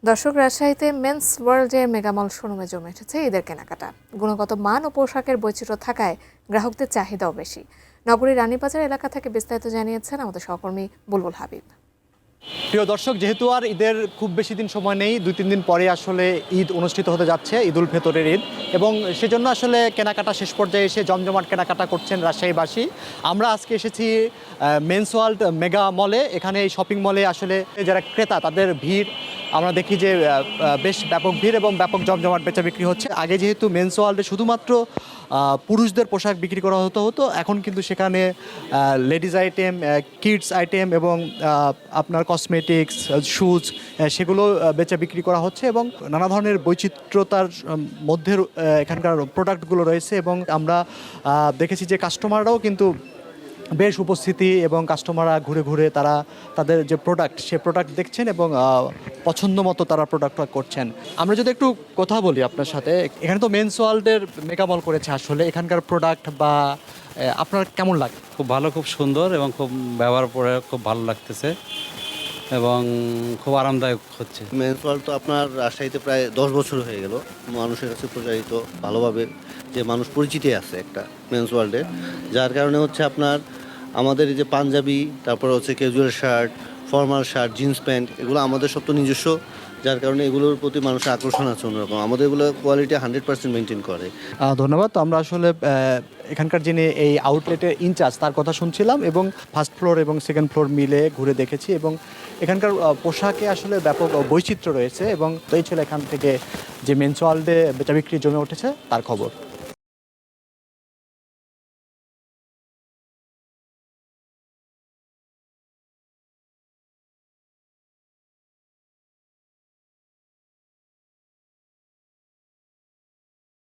দর্শক, রাজশাহীতে মেন্স ওয়ার্ল্ডের মেগামল শোরুমে জমে উঠেছে ঈদের কেনাকাটা। গুণগত মান ও পোশাকের বৈচিত্র্য থাকায় গ্রাহকদের চাহিদাও বেশি। নগরীর রানীবাজার এলাকা থেকে বিস্তারিত জানিয়েছেন আমাদের সহকর্মী বুলবুল হাবিব। প্রিয় দর্শক, যেহেতু আর ঈদের খুব বেশি দিন সময় নেই, 2-3 দিন পরে আসলে ঈদ অনুষ্ঠিত হতে যাচ্ছে, ঈদ উল ফিতরের ঈদ, এবং সেজন্য আসলে কেনাকাটা শেষ পর্যায়ে এসে জমজমাট কেনাকাটা করছেন রাজশাহীবাসী। আমরা আজকে এসেছি মেন্স ওয়ার্ল্ড মেগা মলে। এখানে এই শপিং মলে আসলে যারা ক্রেতা তাদের ভিড় আমরা দেখি যে বেশ ব্যাপক ভিড় এবং ব্যাপক জমজমাট বেচা বিক্রি হচ্ছে। আগে যেহেতু মেন্স ওয়ার্ল্ডে শুধুমাত্র পুরুষদের পোশাক বিক্রি করা হতো, এখন কিন্তু সেখানে লেডিস আইটেম, কিডস আইটেম এবং আপনার কসমেটিক্স, শুজ সেগুলো বেচা বিক্রি করা হচ্ছে, এবং নানা ধরনের বৈচিত্র্যতার মধ্যে এখানকার প্রোডাক্টগুলো রয়েছে। এবং আমরা দেখেছি যে কাস্টমাররাও কিন্তু বেশ উপস্থিতি, এবং কাস্টমাররা ঘুরে ঘুরে তারা তাদের যে প্রোডাক্ট সে প্রোডাক্ট দেখছেন এবং পছন্দ মতো তারা প্রোডাক্ট করছেন। আমরা যদি একটু কথা বলি আপনার সাথে, এখানে তো মেন্স ওয়ার্ল্ডের মেগামল করেছে, আসলে এখানকার প্রোডাক্ট বা আপনার কেমন লাগে? খুব ভালো, খুব সুন্দর, এবং খুব ব্যবহার করে খুব ভালো লাগতেছে এবং খুব আরামদায়ক হচ্ছে। মেন্স ওয়ার্ল্ড তো আপনার রাজশাহীতে প্রায় 10 বছর হয়ে গেল, মানুষের কাছে প্রচারিত ভালোভাবে, যে মানুষ পরিচিতি আছে একটা মেন্স ওয়ার্ল্ডে, যার কারণে হচ্ছে আপনার আমাদের এই যে পাঞ্জাবি, তারপরে হচ্ছে casual shirt, formal shirt, jeans pant, এগুলো আমাদের সব তো নিজস্ব, যার কারণে এগুলোর প্রতি মানুষের আকর্ষণ আছে অন্যরকম। আমাদের এগুলো কোয়ালিটি 100% মেনটেন করে। ধন্যবাদ। তো আমরা আসলে এখানকার যিনি এই আউটলেটের ইনচার্জ তার কথা শুনছিলাম, এবং ফার্স্ট ফ্লোর এবং সেকেন্ড ফ্লোর মিলে ঘুরে দেখেছি, এবং এখানকার পোশাকে আসলে ব্যাপক বৈচিত্র্য রয়েছে। এবং তো এই ছিল এখান থেকে যে মেন্স ওয়ার্ল্ডে বেচা বিক্রি জমে উঠেছে তার খবর।